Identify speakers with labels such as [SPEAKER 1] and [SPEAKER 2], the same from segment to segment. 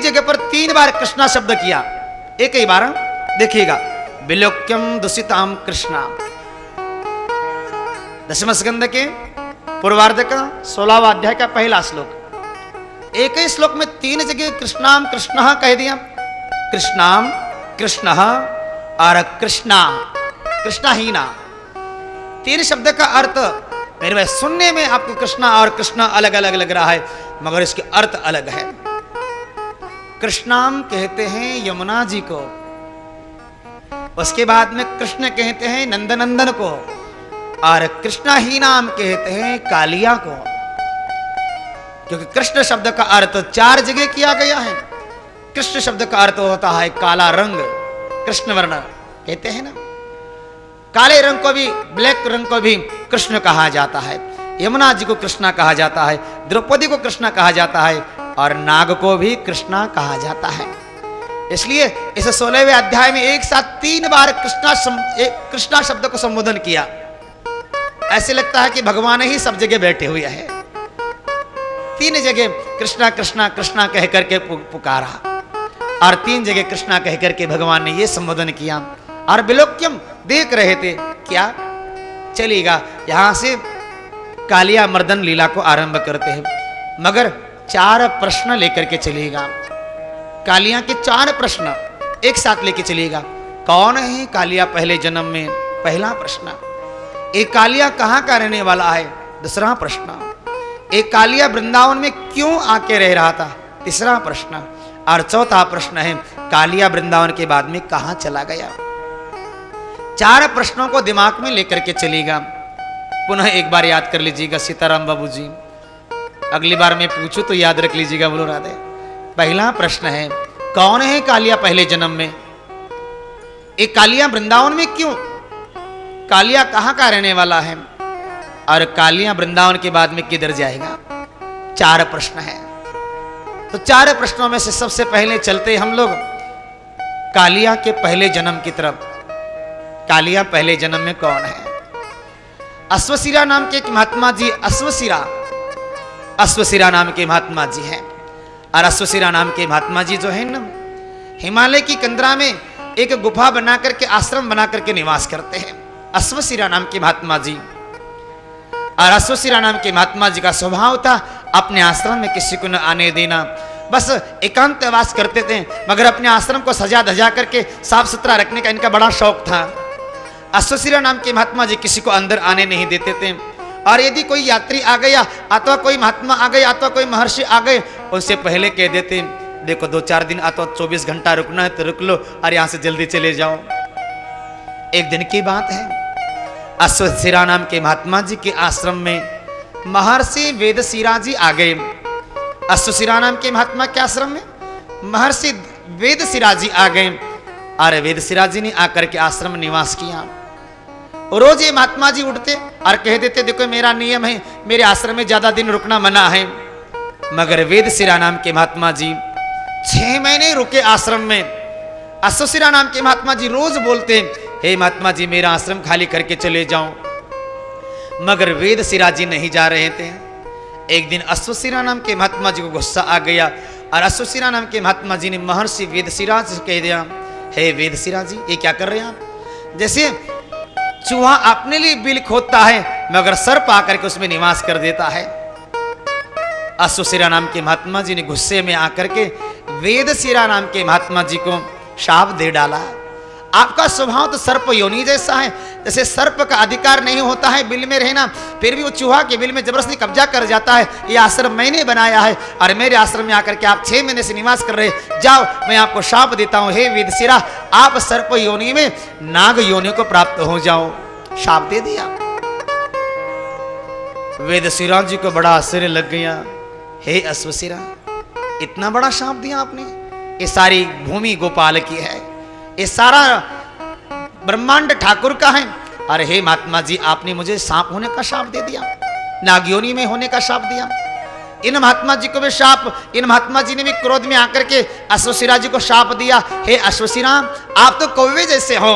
[SPEAKER 1] जगह पर 3 बार कृष्णा शब्द किया, एक ही बार देखिएगा। विलोक्यम दूषिताम कृष्णा, दशम स्कंद के पूर्वार्ध का 16वां अध्याय का पहला श्लोक। एक ही श्लोक में 3 जगह कृष्णाम कृष्णः कह दिया। कृष्णाम कृष्णः और कृष्णा कृष्णाहीना। 3 शब्द का अर्थ मेरे भाई सुनने में आपको कृष्णा और कृष्णा अलग अलग लग रहा है, मगर इसके अर्थ अलग है। कृष्णाम कहते हैं यमुना जी को, उसके बाद में कृष्ण कहते हैं नंदनंदन को, और कृष्णा ही नाम कहते हैं कालिया को। क्योंकि कृष्ण शब्द का अर्थ 4 जगह किया गया है। कृष्ण शब्द का अर्थ होता है काला रंग, कृष्ण वर्ण कहते हैं ना। काले रंग को भी, ब्लैक रंग को भी कृष्ण कहा जाता है। यमुना जी को कृष्णा कहा जाता है, द्रौपदी को कृष्णा कहा जाता है, और नाग को भी कृष्णा कहा जाता है। इसलिए इस 16वें अध्याय में एक साथ 3 बार कृष्णा शब्द को संबोधन किया। ऐसे लगता है कि भगवान ही सब जगह बैठे हुए हैं। 3 जगह कृष्णा कृष्णा कृष्णा कह करके पुकारा, और 3 जगह कृष्णा कह करके भगवान ने ये संबोधन किया। और विलोक्यम देख रहे थे क्या चलेगा, यहां से कालिया मर्दन लीला को आरंभ करते हैं, मगर 4 प्रश्न लेकर के चलेगा। कालिया के 4 प्रश्न एक साथ लेके चलेगा। कौन है कालिया पहले जन्म में, पहला प्रश्न। एक कालिया कहाँ का रहने वाला है, दूसरा प्रश्न। एक कालिया वृंदावन में क्यों आके रह रहा था, तीसरा प्रश्न। और चौथा प्रश्न है कालिया वृंदावन के बाद में कहाँ चला गया। 4 प्रश्नों को दिमाग में लेकर के चलेगा। पुनः एक बार याद कर लीजिएगा सीताराम बाबू जी, अगली बार मैं पूछूं तो याद रख लीजिएगा। बोलो राधे। पहला प्रश्न है कौन है कालिया पहले जन्म में। एक कालिया वृंदावन में क्यों, कालिया कहाँ का रहने वाला है, और कालिया वृंदावन के बाद में किधर जाएगा। 4 प्रश्न है। तो 4 प्रश्नों में से सबसे पहले चलते हम लोग कालिया के पहले जन्म की तरफ। कालिया पहले जन्म में कौन है। अश्वशिरा नाम के एक महात्मा जी, अश्वशिरा नाम के महात्मा जी हैं। और अश्वशिरा नाम के महात्मा जी जो है ना, हिमालय की कंदरा में एक गुफा बना करके, आश्रम बना करके निवास करते हैं। अश्वशिरा नाम के महात्मा जी। और अश्वशिरा नाम के महात्मा जी का स्वभाव था अपने आश्रम में किसी को न आने देना, बस एकांतवास करते थे, मगर अपने आश्रम को सजा धजा करके साफ सुथरा रखने का इनका बड़ा शौक था। अश्वशिरा नाम के महात्मा जी किसी को अंदर आने नहीं देते थे। और यदि कोई यात्री आ गया, अथवा कोई महात्मा आ गए, अथवा कोई महर्षि आ गए, उससे पहले कह देते देखो 2-4 दिन अथवा 24 घंटा रुकना है तो रुक लो, और यहां से जल्दी चले जाओ। एक दिन की बात है, अश्वशिरा नाम के महात्मा जी के आश्रम में महर्षि वेदशिरा जी आ गए। अश्वशिरा नाम के महात्मा के आश्रम में महर्षि वेदशिरा जी आ गए, और वेदशिरा जी ने आकर के आश्रम में निवास किया। रोज ये महात्मा जी उठते और कह देते देखो मेरा नियम है, मेरे आश्रम में ज्यादा दिन रुकना मना है। मगर वेदशिरा नाम के महात्मा जी 6 महीने रुके आश्रम में। अश्वशिरा नाम के महात्मा जी रोज बोलते हे महात्मा जी मेरा आश्रम खाली करके चले जाओ, मगर वेदशिरा जी नहीं जा रहे थे। एक दिन अश्वशिरा नाम के महात्मा जी को गुस्सा आ गया, और अश्वशिरा नाम के महात्मा जी ने महर्षि वेदशिरा जी से कह दिया हे वेदशिरा जी ये क्या कर रहे हैं आप। जैसे चूहा अपने लिए बिल खोदता है, मगर सर्प आकर के उसमें निवास कर देता है। अश्वशिरा नाम के महात्मा जी ने गुस्से में आकर के वेदशिरा नाम के महात्मा जी को शाप दे डाला। आपका स्वभाव तो सर्प योनि जैसा है, जैसे सर्प का अधिकार नहीं होता है बिल में रहना, फिर भी वो चूहा के बिल में जबरदस्ती कब्जा कर जाता है। ये आश्रम मैंने बनाया है, और मेरे आश्रम में आकर के आप 6 महीने से निवास कर रहे, जाओ मैं आपको शाप देता हूं हे वेदशिरा, आप सर्प योनि में नाग योनि को प्राप्त हो जाओ। शाप दे दिया। वेदशिरा जी को बड़ा आश्चर्य लग गया, हे अश्वशिरा इतना बड़ा शाप दिया आपने। ये सारी भूमि गोपाल की है, ये सारा ब्रह्मांड ठाकुर का है, अरे हे महात्मा जी आपने मुझे सांप होने का शाप दे दिया, नागयोनि में होने का शाप दिया। इन महात्मा जी को भी शाप, इन महात्मा जी ने भी क्रोध में आकर के अश्वशिरा जी को शाप दिया, हे अश्वशिरा आप तो कौवे जैसे हो,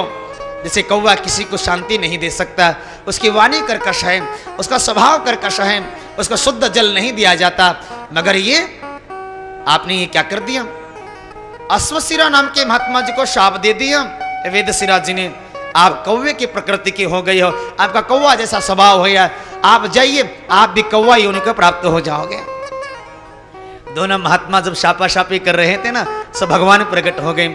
[SPEAKER 1] जैसे कौवा किसी को शांति नहीं दे सकता, उसकी वाणी कर्कश है, उसका स्वभाव कर्कश है, उसको शुद्ध जल नहीं दिया जाता, मगर ये आपने ये क्या कर दिया, अश्वशिरा नाम के महात्मा जी को शाप दे दिया वेदशिरा जी ने, आप कौवे की प्रकृति की हो गई हो, आपका कौवा जैसा स्वभाव हो गया, आप जाइए आप भी कौवा योनि को प्राप्त हो जाओगे। दोनों महात्मा जब शापाशापी कर रहे थे ना, सब भगवान प्रकट हो गए।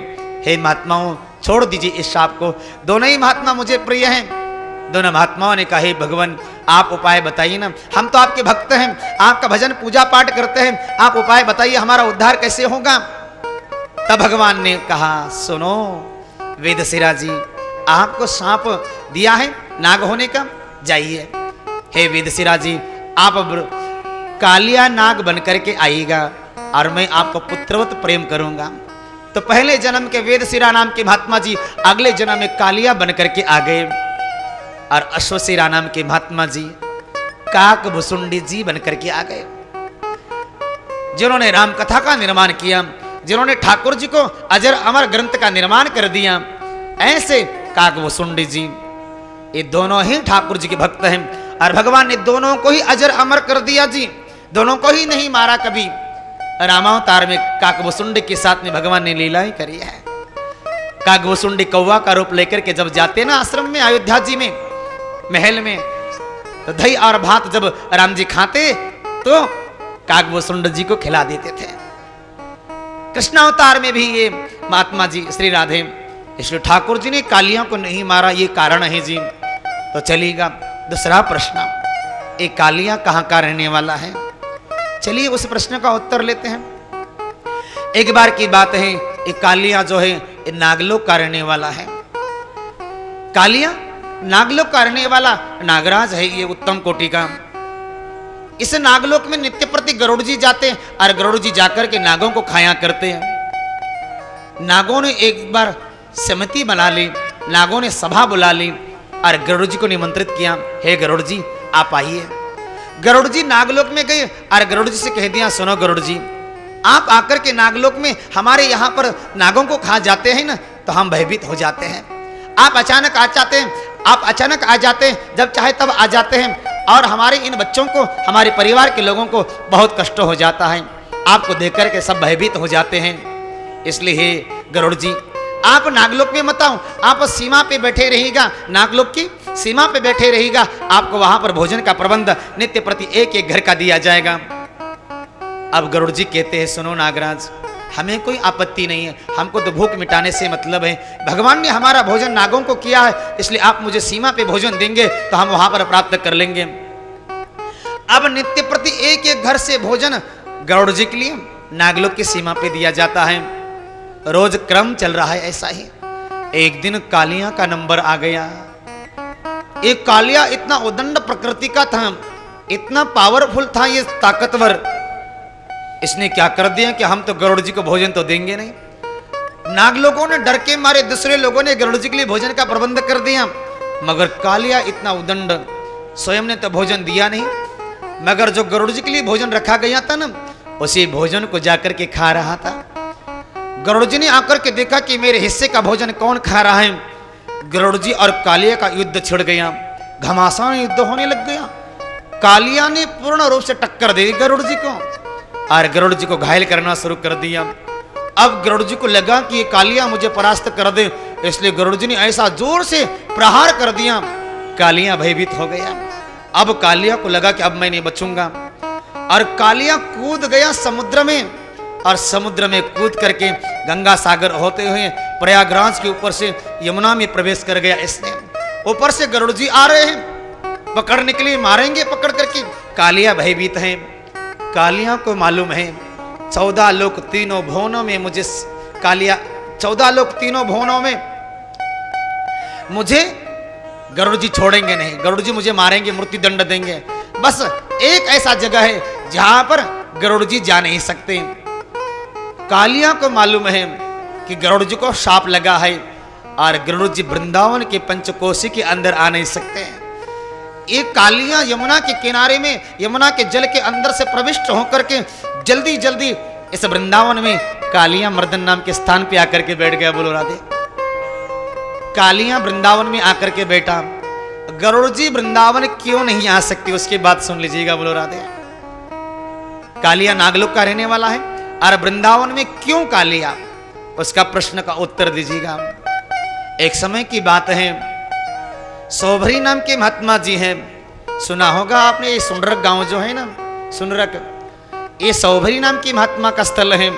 [SPEAKER 1] हे महात्माओं छोड़ दीजिए इस शाप को, दोनों ही महात्मा मुझे प्रिय हैं। दोनों महात्माओं ने कहा हे भगवान आप उपाय बताइए ना, हम तो आपके भक्त हैं, आपका भजन पूजा पाठ करते हैं, आप उपाय बताइए हमारा उद्धार कैसे होगा। तब भगवान ने कहा सुनो वेदशिरा जी, आपको सांप दिया है नाग होने का, जाइए हे वेदशिरा जी आप कालिया नाग बनकर के आइएगा और मैं आपको पुत्रवत प्रेम करूंगा। तो पहले जन्म के वेदशिरा नाम के महात्मा जी अगले जन्म में कालिया बनकर के आ गए और अश्वशिरा नाम के महात्मा जी काक भुसुंडी जी बनकर के आ गए, जिन्होंने राम कथा का निर्माण किया, जिन्होंने ठाकुर जी को अजर अमर ग्रंथ का निर्माण कर दिया। ऐसे काक भुसुंडी जी ये दोनों ही ठाकुर जी के भक्त हैं और भगवान ने दोनों को ही अजर अमर कर दिया जी, दोनों को ही नहीं मारा कभी। रामावतार में काकभुसुंडी के साथ में भगवान ने लीलाएं करी है। काकभुसुंडी कौवा का रूप लेकर के जब जाते ना आश्रम में अयोध्या जी में महल में, तो दही और भात जब राम जी खाते तो काकभुसुंडी जी को खिला देते थे। कृष्णावतार में भी ये महात्मा जी श्री राधे, इसलिए ठाकुर जी ने कालिया को नहीं मारा, ये कारण है जी। तो चलिएगा दूसरा प्रश्न, एक कालिया कहाँ का रहने वाला है, चलिए उस प्रश्न का उत्तर लेते हैं। एक बार की बात है, एक कालिया जो है ये नागलोक का रहने वाला है। कालिया नागलोक का रहने वाला नागराज है, ये उत्तम कोटि का। इस नागलोक में नित्य प्रति गरुड़ जी जाते हैं और गरुड़ जी जाकर के नागों को खाया करते हैं। नागों ने एक बार समिति बना ली, नागों ने सभा बुला ली और गरुड़ जी को निमंत्रित किया, हे गरुड़ जी आप आइए। गरुड़ जी नागलोक में गए और गरुड़ जी से कह दिया सुनो गरुड़ जी, आप आकर के नागलोक में हमारे यहाँ पर नागों को खा जाते हैं ना, तो हम भयभीत हो जाते हैं। आप अचानक आ जाते हैं, आप अचानक आ जाते हैं, जब चाहे तब आ जाते हैं और हमारे इन बच्चों को, हमारे परिवार के लोगों को बहुत कष्ट हो जाता है, आपको देख करके सब भयभीत हो जाते हैं। इसलिए हे गरुड़ जी आप नागलोक में मत आओ, आप सीमा पे बैठे रहिएगा, नागलोक की सीमा पे बैठे रहिएगा, आपको वहां पर भोजन का प्रबंध नित्य प्रति एक एक घर का दिया जाएगा। अब गरुड़ जी कहते हैं सुनो नागराज, हमें कोई आपत्ति नहीं है, हमको तो भूख मिटाने से मतलब है, भगवान ने हमारा भोजन नागों को किया है, इसलिए आप मुझे सीमा पे भोजन देंगे तो हम वहां पर प्राप्त कर लेंगे। अब नित्य प्रति एक एक घर से भोजन गरुड़ जी के लिए नागलोक की सीमा पे दिया जाता है। रोज क्रम चल रहा है ऐसा ही। एक दिन कालिया का नंबर आ गया। एक कालिया इतना उदंड प्रकृति का था, इतना पावरफुल था, ये ताकतवर। इसने क्या कर दिया कि हम तो गरुड़ जी को भोजन तो देंगे नहीं। नाग लोगों ने डर के मारे दूसरे लोगों ने गरुड़ जी के लिए भोजन का प्रबंध कर दिया, मगर कालिया इतना उदंड, स्वयं ने तो भोजन दिया नहीं, मगर जो गरुड़ जी के लिए भोजन रखा गया था ना, उसी भोजन को जाकर के खा रहा था। गरुड़ जी ने आकर के देखा कि मेरे हिस्से का भोजन कौन खा रहा है। गरुड़ जी और कालिया का युद्ध छिड़ गया, घमासान युद्ध होने लग गया। कालिया ने पूर्ण रूप से टक्कर दे दी गरुड़ जी को और गरुड़ जी को घायल करना शुरू कर दिया। अब गरुड़ जी को लगा कि ये कालिया मुझे परास्त कर दे, इसलिए गरुड़ जी ने ऐसा जोर से प्रहार कर दिया, कालिया भयभीत हो गया। अब कालिया को लगा कि अब मैं नहीं बचूंगा, और कालिया कूद गया समुद्र में, और समुद्र में कूद करके गंगा सागर होते हुए प्रयागराज के ऊपर से यमुना में प्रवेश कर गया। इसने ऊपर से गरुड़ जी आ रहे हैं, पकड़ने के लिए मारेंगे पकड़ करके। कालिया भयभीत है, कालिया को मालूम है 14 लोक तीनों भुवनों में मुझे कालिया, 14 लोक तीनों भुवनों में मुझे गरुड़ जी छोड़ेंगे नहीं, गरुड़ जी मुझे मारेंगे, मृत्यु दंड देंगे। बस एक ऐसा जगह है जहां पर गरुड़ जी जा नहीं सकते। कालिया को मालूम है कि गरुड़ जी को शाप लगा है और गरुड़ जी वृंदावन के पंचकोशी के अंदर आ नहीं सकते हैं। ये कालिया यमुना के किनारे में, यमुना के जल के अंदर से प्रविष्ट होकर के जल्दी जल्दी इस वृंदावन में कालिया मर्दन नाम के स्थान पे आकर के बैठ गया। बोलो राधे। कालिया वृंदावन में आकर के बैठा, गरुड़ जी वृंदावन क्यों नहीं आ सकती उसकी बात सुन लीजिएगा। बोलो राधे। कालिया नागलोक का रहने वाला है और वृंदावन में क्यों कालिया, उसका प्रश्न का उत्तर दीजिएगा। एक समय की बात है, सौभरी नाम के महात्मा जी हैं, सुना होगा आपने, ये सुनरक गांव जो है ना, सुनरक, ये सौभरी नाम के महात्मा का स्थल है।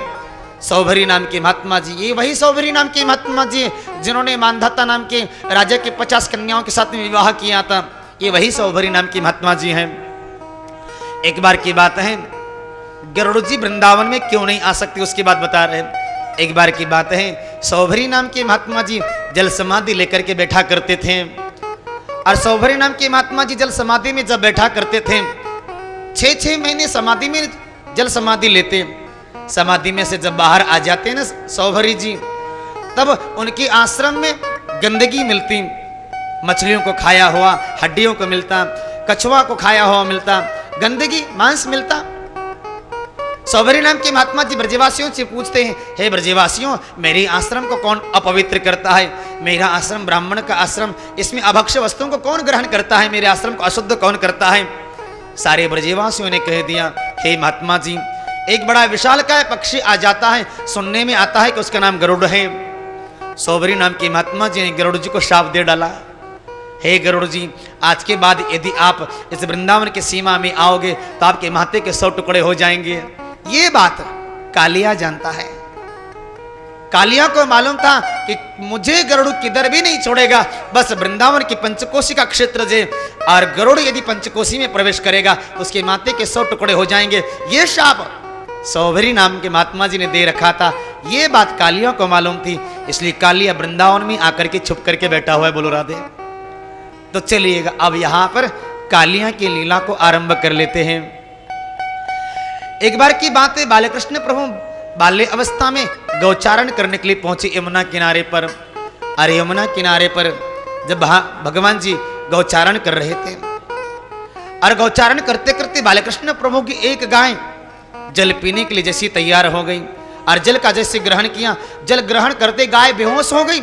[SPEAKER 1] सौभरी नाम के महात्मा जी, ये वही सौभरी नाम के महात्मा जी जिन्होंने मानधाता नाम के राजा के 50 कन्याओं के साथ में विवाह किया था, ये वही सौभरी नाम के महात्मा जी हैं। एक बार की बात है, गरुड़ जी वृंदावन में क्यों नहीं आ सकते उसकी बात बता रहे हैं। एक बार की बात है, सौभरी नाम के महात्मा जी जल समाधि लेकर के बैठा करते थे, और सौभरी नाम के महात्मा जी जल समाधि में जब बैठा करते थे, 6-6 महीने समाधि में जल समाधि लेते, समाधि में से जब बाहर आ जाते ना सौभरी जी, तब उनके आश्रम में गंदगी मिलती, मछलियों को खाया हुआ हड्डियों को मिलता, कछुआ को खाया हुआ मिलता, गंदगी मांस मिलता। सौभरी नाम के महात्मा जी ब्रजवासियों से पूछते हैं, हे ब्रजवासियों, मेरे आश्रम को कौन अपवित्र करता है? मेरा आश्रम ब्राह्मण का आश्रम, इसमें अभक्ष्य वस्तुओं को कौन ग्रहण करता है? मेरे आश्रम को अशुद्ध कौन करता है? सारे ब्रजवासियों ने कह दिया, हे महात्मा जी, एक बड़ा विशालकाय पक्षी आ जाता है, सुनने में आता है कि उसका नाम गरुड़ है। सौभरी नाम के महात्मा जी ने गरुड़ जी को शाप दे डाला, हे गरुड़ जी, आज के बाद यदि आप इस वृंदावन की सीमा में आओगे तो आपके माथे के 100 टुकड़े हो जाएंगे। ये बात कालिया जानता है। कालिया को मालूम था कि मुझे गरुड़ किधर भी नहीं छोड़ेगा, बस वृंदावन की पंचकोशी का क्षेत्र जे, और गरुड़ यदि पंचकोशी में प्रवेश करेगा तो उसके माथे के 100 टुकड़े हो जाएंगे। ये शाप सौभरी नाम के महात्मा जी ने दे रखा था। ये बात कालिया को मालूम थी, इसलिए कालिया वृंदावन में आकर के छुप करके बैठा हुआ है। बोलो राधे। तो चलिएगा अब यहां पर कालिया की लीला को आरंभ कर लेते हैं। एक बार की बात है, बालकृष्ण प्रभु बाल्य अवस्था में गौचारण करने के लिए पहुंचे यमुना किनारे पर। अरे यमुना किनारे पर जब भगवान जी गौचारण कर रहे थे, और गौचारण करते करते बालकृष्ण प्रभु की एक गाय जल पीने के लिए जैसी तैयार हो गई, और जल का जैसे ग्रहण किया, जल ग्रहण करते गाय बेहोश हो गई,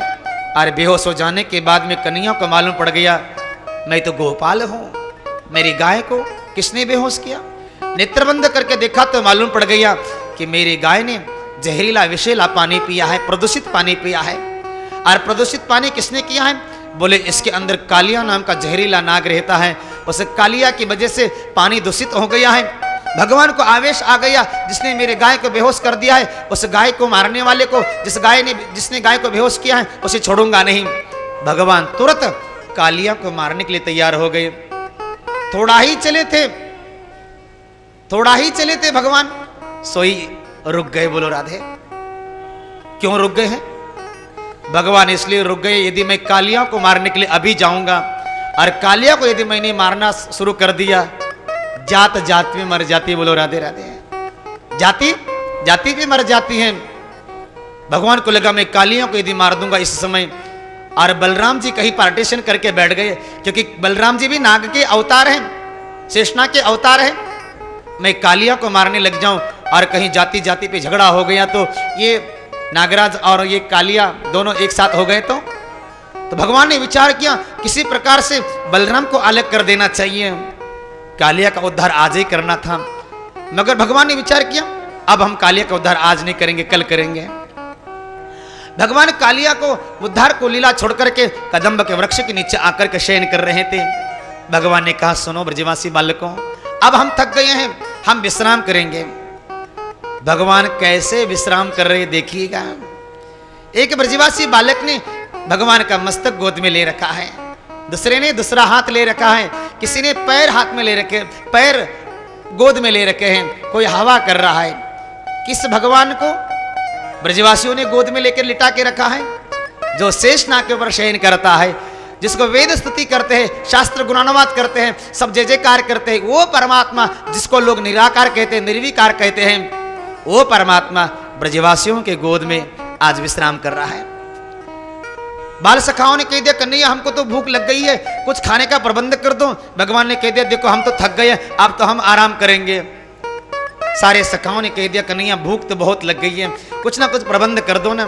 [SPEAKER 1] और बेहोश हो जाने के बाद में कन्हैया को मालूम पड़ गया, मैं तो गोपाल हूं, मेरी गाय को किसने बेहोश किया? नेत्र बंद करके देखा तो मालूम पड़ गया कि मेरी गाय ने जहरीला विषैला पानी पिया है, प्रदूषित पानी पिया है। और प्रदूषित पानी किसने किया है? बोले इसके अंदर कालिया नाम का जहरीला नाग रहता है, उस कालिया की वजह से पानी दूषित हो गया है। भगवान को आवेश आ गया, जिसने मेरे गाय को बेहोश कर दिया है, उस गाय को मारने वाले को, जिसने गाय को बेहोश किया है, उसे छोड़ूंगा नहीं। भगवान तुरंत कालिया को मारने के लिए तैयार हो गए। थोड़ा ही चले थे भगवान, सोई रुक गए। बोलो राधे। क्यों रुक गए हैं भगवान? इसलिए रुक गए, यदि मैं कालिया को मारने के लिए अभी जाऊंगा, और कालिया को यदि मैंने मारना शुरू कर दिया, जात जात में मर जाती है। बोलो राधे राधे। जाति जाति भी मर जाती है। भगवान को लगा मैं कालिया को यदि मार दूंगा इस समय, और बलराम जी कहीं पार्टीशन करके बैठ गए, क्योंकि बलराम जी भी नाग के अवतार हैं, शेषनाग के अवतार हैं। मैं कालिया को मारने लग जाऊं और कहीं जाति जाति पे झगड़ा हो गया, तो ये नागराज और ये कालिया दोनों एक साथ हो गए तो भगवान ने विचार किया किसी प्रकार से बलराम को अलग कर देना चाहिए, कालिया का उद्धार आज ही करना था। मगर भगवान ने विचार किया अब हम कालिया का उद्धार आज नहीं करेंगे, कल करेंगे। भगवान कालिया को उद्धार को लीला छोड़ करके कदम्ब के वृक्ष के नीचे आकर के शयन कर रहे थे। भगवान ने कहा सुनो ब्रजवासी बालकों, अब हम थक गए हैं, हम विश्राम करेंगे। भगवान कैसे विश्राम कर रहे देखिएगा। एक ब्रजवासी बालक ने भगवान का मस्तक गोद में ले रखा है, दूसरे ने दूसरा हाथ ले रखा है, किसी ने पैर हाथ में ले रखे, पैर गोद में ले रखे हैं, कोई हवा कर रहा है। किस भगवान को ब्रजवासियों ने गोद में लेकर लिटा के रखा है? जो शेषनाग के ऊपर शयन करता है, जिसको वेद स्तुति करते हैं, शास्त्र गुणानुवाद करते हैं, सब जय जयकार करते हैं, वो परमात्मा जिसको लोग निराकार कहते हैं, निर्विकार कहते हैं, वो परमात्मा ब्रजवासियों के गोद में आज विश्राम कर रहा है। बाल सखाओं ने कह दिया कन्हैया हमको तो भूख लग गई है, कुछ खाने का प्रबंध कर दो। भगवान ने कह दिया देखो हम तो थक गए, अब तो हम आराम करेंगे। सारे सखाओं ने कह दिया कन्हैया भूख तो बहुत लग गई है, कुछ ना कुछ प्रबंध कर दो ना।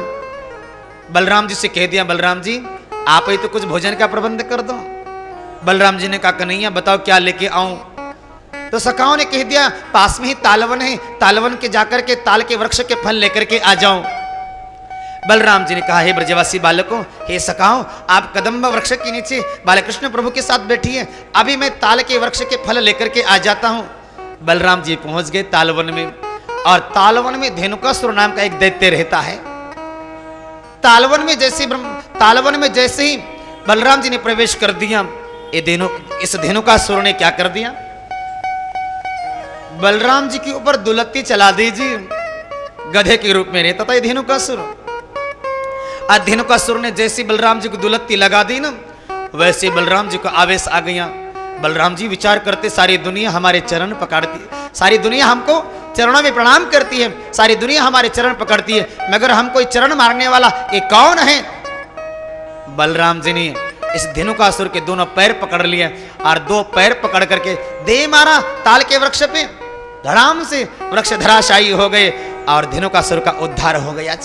[SPEAKER 1] बलराम जी से कह दिया बलराम जी आप ही तो कुछ भोजन का प्रबंध कर दो। बलराम जी ने कहा कन्हैया बताओ क्या लेके आऊं? तो सखाओं ने कह दिया पास में ही तालवन है, तालवन के जाकर के ताल के वृक्ष के फल लेकर के आ जाओ। बलराम जी ने कहा, हे ब्रजवासी बालकों, हे सखाओं, आप कदम्ब वृक्ष के नीचे बालकृष्ण प्रभु के साथ बैठिए, अभी मैं ताल के वृक्ष के फल लेकर के आ जाता हूं। बलराम जी पहुंच गए तालवन में, और तालवन में धेनुकासुर नाम का एक दैत्य रहता है। तालवन में जैसे ही बलराम जी ने प्रवेश कर दिया, इस धेनुकासुर ने क्या कर दिया, बलराम जी के ऊपर दुलत्ती चला दीजिए। गधे के रूप में रहता था ये धेनुकासुर। धेनुकासुर ने जैसी बलराम जी को दुलत्ती लगा दी ना, वैसे बलराम जी को आवेश आ गया। बलराम जी विचार करते, सारी दुनिया हमारे चरण पकड़ती है, सारी दुनिया हमको चरणों में प्रणाम करती है, सारी दुनिया हमारे चरण पकड़ती है, मगर हम कोई चरण मारने वाला ये कौन है। बलराम जी ने इस धेनुकासुर के दोनों पैर पकड़ लिए, और दो पैर पकड़ करके दे मारा ताल के वृक्ष पे, धड़ाम से वृक्ष धराशायी हो गए, और धेनुकासुर का उद्धार हो गया।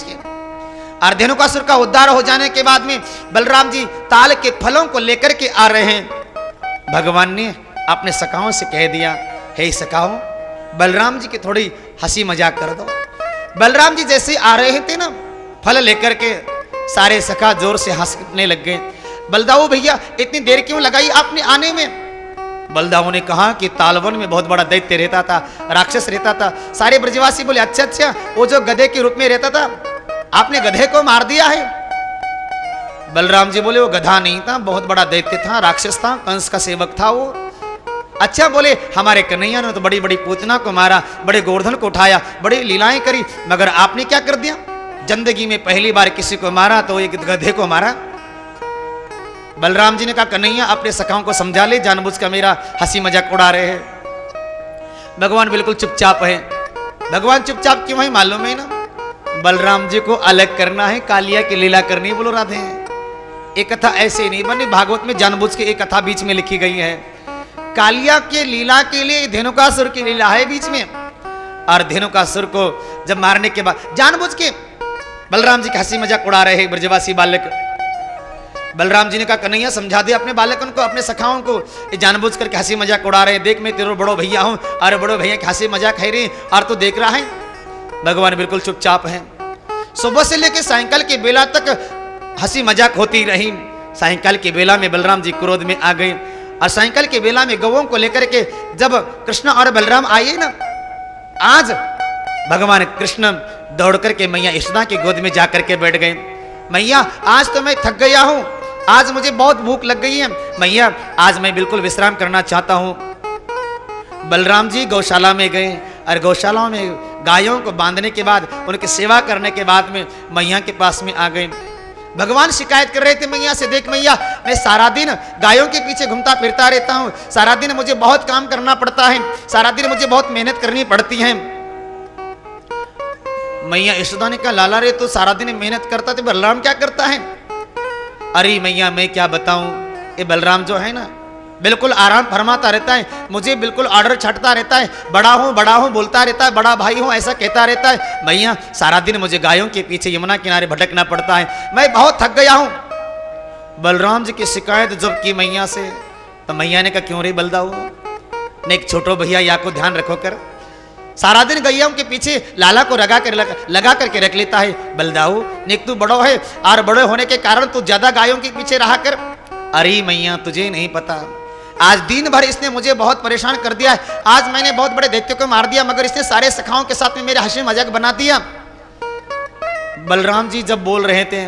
[SPEAKER 1] और धेनुकासुर का उद्धार हो जाने के बाद में बलराम जी ताल के फलों को लेकर के आ रहे हैं। भगवान ने अपने सखाओं से कह दिया, हे सखाओं, बलराम जी की थोड़ी हंसी मजाक कर दो। बलराम जी जैसे आ रहे थे ना फल लेकर के, सारे सखा जोर से हंसने लग गए। बलदाऊ भैया इतनी देर क्यों लगाई आपने आने में। बलदाऊ ने कहा कि तालवन में बहुत बड़ा दैत्य रहता था, राक्षस रहता था। सारे ब्रजवासी बोले, अच्छा अच्छा, वो जो गधे के रूप में रहता था, आपने गधे को मार दिया है। बलराम जी बोले, वो गधा नहीं था, बहुत बड़ा दैत्य था, राक्षस था, कंस का सेवक था वो। अच्छा, बोले हमारे कन्हैया ने तो बड़ी बड़ी पूतना को मारा, बड़े गोवर्धन को उठाया, बड़ी लीलाएं करी, मगर आपने क्या कर दिया, जिंदगी में पहली बार किसी को मारा तो एक गधे को मारा। बलराम जी ने कहा, कन्हैया अपने सखाओं को समझा ले, जानबूझ कर मेरा हंसी मजाक उड़ा रहे हैं। भगवान बिल्कुल चुपचाप है। भगवान चुपचाप क्यों है मालूम है ना, बलराम जी को अलग करना है, कालिया की लीला करनी। बोलो राधे। एक कथा ऐसे नहीं बनी, भागवत में जानबूझ के एक कथा बीच में लिखी गई है। कालिया के लीला के लिए धेनुकासुर की लीला है बीच में, और धेनुकासुर को जब मारने के बाद जानबूझ के बलराम जी का हंसी मजाक उड़ा रहे हैं ब्रजवासी बालक। बलराम जी ने कहा, कन्हैया समझा दे अपने बालकन को, अपने सखाओं को, ये जानबूझ करके हंसी मजाक उड़ा रहे हैं। देख, मैं तेरे बड़ो भैया हूं, अरे बड़ो भैया की हंसी मजाक है रे, और तू देख रहा है। भगवान बिल्कुल चुपचाप है। सुबह से लेकर सायंकाल की बेला तक हंसी मजाक होती रही। सायंकाल की बेला में बलराम जी क्रोध में आ गए, और सायंकाल की बेला में गौओं को लेकर के जब कृष्ण और बलराम आए ना, आज भगवान कृष्ण दौड़ करके मैया यशोदा की गोद में जाकर के बैठ गए। मैया, आज तो मैं थक गया हूं, आज मुझे बहुत भूख लग गई है, मैया आज मैं बिल्कुल विश्राम करना चाहता हूं। बलराम जी गौशाला में गए, और गौशाला में गायों को बांधने के बाद, उनकी सेवा करने के बाद में मैया के पास में आ गए। भगवान शिकायत कर रहे थे मैया से, देख मैया, मैं सारा दिन गायों के पीछे घूमता फिरता रहता हूँ, सारा दिन मुझे बहुत काम करना पड़ता है, सारा दिन मुझे बहुत मेहनत करनी पड़ती है। मैया यशोदा ने कहा, लाला रे, तो सारा दिन मेहनत करता तो बलराम क्या करता है। अरे मैया, मैं क्या बताऊं, ये बलराम जो है ना बिल्कुल आराम फरमाता रहता है, मुझे बिल्कुल ऑर्डर छाटता रहता है, बड़ा हूँ बोलता रहता है, बड़ा भाई हूँ ऐसा कहता रहता है। मैया, सारा दिन मुझे गायों के पीछे यमुना किनारे भटकना पड़ता है, मैं बहुत थक गया हूँ। बलराम जी की शिकायत जब की मैया से, तो मैया ने कहा, क्यों रे बलदाऊ, ने एक छोटो भैया या को ध्यान रखो कर, सारा दिन गैया के पीछे लाला को लगा करके रख लेता है। बलदाऊ, नेक तू बड़ो है, और बड़े होने के कारण तू ज्यादा गायों के पीछे रहा कर। अरे मैया, तुझे नहीं पता, आज दिन भर इसने मुझे बहुत परेशान कर दिया है, आज मैंने बहुत बड़े दैत्य को मार दिया, मगर इसने सारे सखाओं के साथ में मेरे हंसी मजाक बना दिया। बलराम जी जब बोल रहे थे,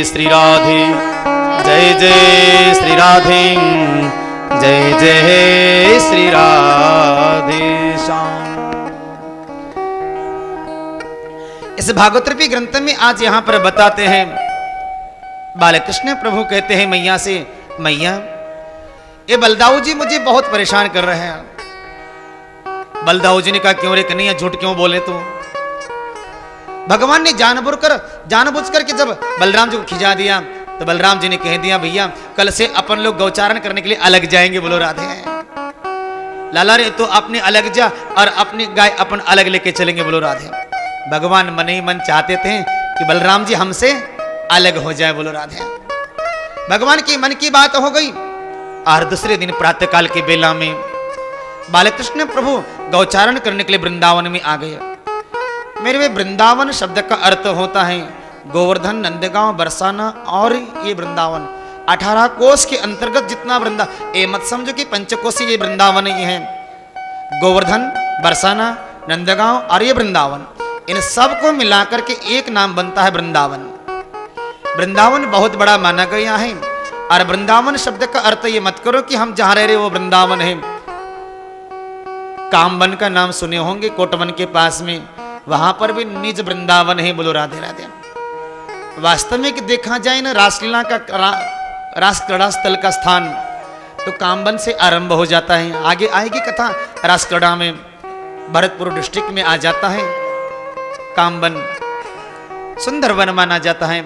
[SPEAKER 1] श्री राधे, जय जय श्री राधे, जय जय श्री राधे श्याम। इस भागवत रूपी ग्रंथ में आज यहां पर बताते हैं, बालकृष्ण प्रभु कहते हैं मैया से, मैया ये बलदाऊ जी मुझे बहुत परेशान कर रहे हैं। बलदाऊ जी ने कहा क्यों रे कन्हैया, झूठ क्यों बोले तू? भगवान ने जानबूझ कर के जब बलराम जी को खिंचा दिया तो बलराम जी ने कह दिया भैया कल से अपन लोग गौचारण करने के लिए अलग जाएंगे। बोलो राधे। लाला रे तो अपने अलग जा और अपनी गाय अपन अलग लेके चलेंगे। बोलो राधे। भगवान मन ही मन चाहते थे कि बलराम जी हमसे अलग हो जाए। बोलो राधे। भगवान की मन की बात हो गई और दूसरे दिन प्रातःकाल के बेला में बालकृष्ण प्रभु गौचारण करने के लिए वृंदावन में आ गए। मेरे में वृंदावन शब्द का अर्थ होता है गोवर्धन, नंदगांव, बरसाना और ये वृंदावन 18 कोस के अंतर्गत जितना वृंदावन, ये मत समझो कि पंचकोशी ये वृंदावन ही है। गोवर्धन, बरसाना, नंदगांव और ये वृंदावन, इन सब को मिलाकर के एक नाम बनता है वृंदावन। वृंदावन बहुत बड़ा माना गया है और वृंदावन शब्द का अर्थ ये मत करो कि हम जहां रह रहे वो वृंदावन है। कामवन का नाम सुने होंगे, कोटवन के पास में, वहां पर भी निज वृंदावन है। बोलो राधे राधे। वास्तव में कि देखा जाए ना रासलीला का रास क्रीड़ा स्थल का स्थान तो कामवन से आरंभ हो जाता है। आगे आएगी कथा, रास क्रीड़ा में भरतपुर डिस्ट्रिक्ट में आ जाता है कामवन, सुंदर वन माना जाता है।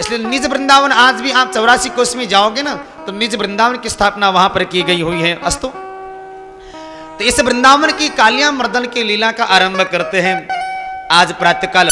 [SPEAKER 1] इसलिए निज वृंदावन आज भी आप 84 कोस में जाओगे ना तो निज वृंदावन की स्थापना वहां पर की गई हुई है। अस्तु तो इस वृंदावन की कालिया मर्दन की लीला का आरंभ करते हैं। आज प्रातःकाल